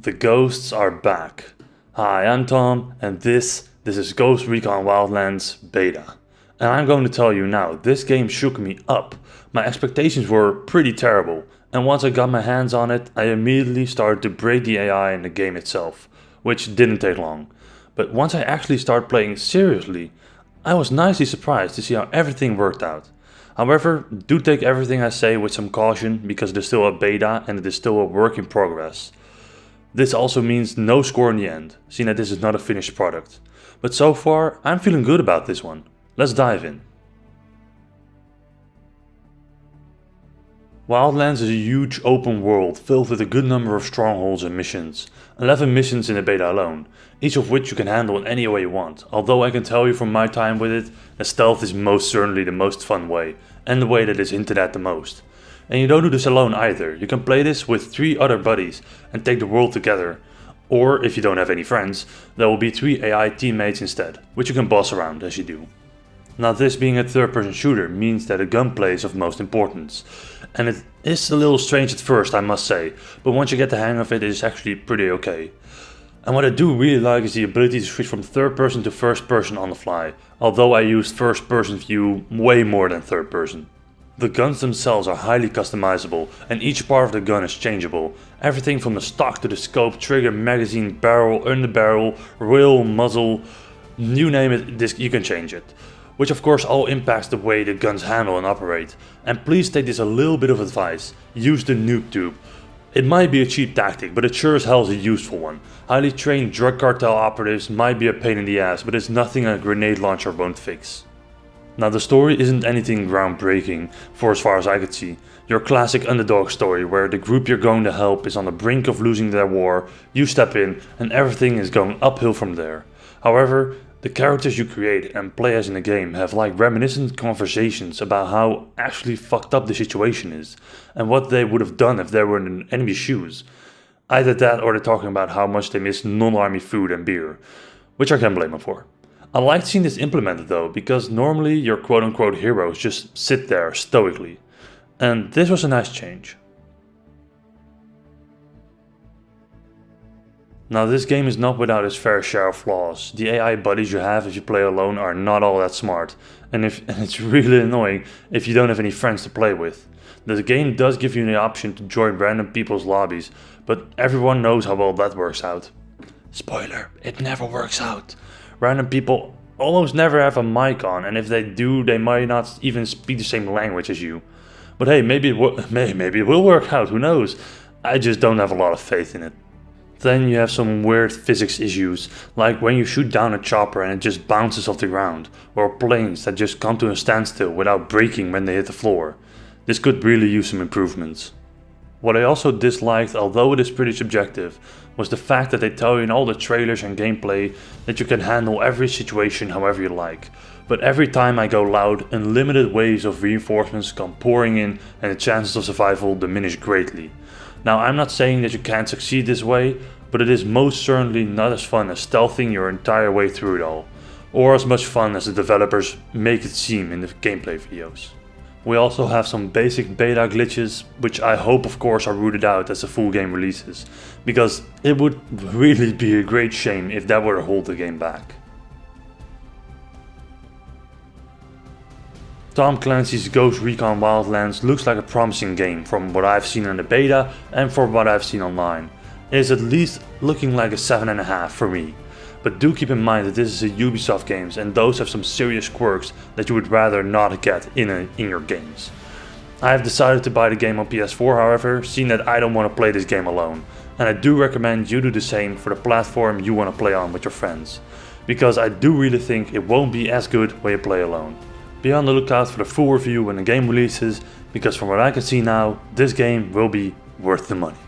The ghosts are back. Hi, I'm Tom, and this is Ghost Recon Wildlands Beta. And I'm going to tell you now, this game shook me up. My expectations were pretty terrible, and once I got my hands on it, I immediately started to break the AI in the game itself, which didn't take long. But once I actually started playing seriously, I was nicely surprised to see how everything worked out. However, do take everything I say with some caution, because it is still a beta and it is still a work in progress. This also means no score in the end, seeing that this is not a finished product. But so far, I'm feeling good about this one. Let's dive in. Wildlands is a huge open world filled with a good number of strongholds and missions. 11 missions in the beta alone, each of which you can handle in any way you want. Although I can tell you from my time with it, that stealth is most certainly the most fun way, and the way that is hinted at the most. And you don't do this alone either. You can play this with 3 other buddies and take the world together. Or if you don't have any friends, there will be 3 AI teammates instead, which you can boss around as you do. Now, this being a third-person shooter means that a gunplay is of most importance. And it is a little strange at first, I must say, but once you get the hang of it, it is actually pretty okay. And what I do really like is the ability to switch from third person to first person on the fly, although I used first person view way more than third person. The guns themselves are highly customizable, and each part of the gun is changeable. Everything from the stock to the scope, trigger, magazine, barrel, underbarrel, rail, muzzle, you name it, you can change it. Which of course all impacts the way the guns handle and operate. And please take this a little bit of advice, use the noob tube. It might be a cheap tactic, but it sure as hell is a useful one. Highly trained drug cartel operatives might be a pain in the ass, but it's nothing a grenade launcher won't fix. Now, the story isn't anything groundbreaking, for as far as I could see. Your classic underdog story where the group you're going to help is on the brink of losing their war, you step in and everything is going uphill from there. However, the characters you create and play as in the game have like reminiscent conversations about how actually fucked up the situation is, and what they would have done if they were in enemy shoes. Either that or they're talking about how much they miss non-army food and beer, which I can blame them for. I liked seeing this implemented though, because normally your quote-unquote heroes just sit there stoically, and this was a nice change. Now, this game is not without its fair share of flaws. The AI buddies you have if you play alone are not all that smart, and it's really annoying if you don't have any friends to play with. The game does give you the option to join random people's lobbies, but everyone knows how well that works out. Spoiler, it never works out. Random people almost never have a mic on, and if they do, they might not even speak the same language as you. But hey, maybe it will work out, who knows? I just don't have a lot of faith in it. Then you have some weird physics issues, like when you shoot down a chopper and it just bounces off the ground, or planes that just come to a standstill without braking when they hit the floor. This could really use some improvements. What I also disliked, although it is pretty subjective, was the fact that they tell you in all the trailers and gameplay that you can handle every situation however you like. But every time I go loud, unlimited waves of reinforcements come pouring in and the chances of survival diminish greatly. Now, I'm not saying that you can't succeed this way, but it is most certainly not as fun as stealthing your entire way through it all, or as much fun as the developers make it seem in the gameplay videos. We also have some basic beta glitches, which I hope of course are rooted out as the full game releases, because it would really be a great shame if that were to hold the game back. Tom Clancy's Ghost Recon Wildlands looks like a promising game from what I've seen in the beta and from what I've seen online. It is at least looking like a 7.5 for me. But do keep in mind that this is a Ubisoft game, and those have some serious quirks that you would rather not get in your games. I have decided to buy the game on PS4 however, seeing that I don't want to play this game alone. And I do recommend you do the same for the platform you want to play on with your friends. Because I do really think it won't be as good when you play alone. Be on the lookout for the full review when the game releases, because from what I can see now, this game will be worth the money.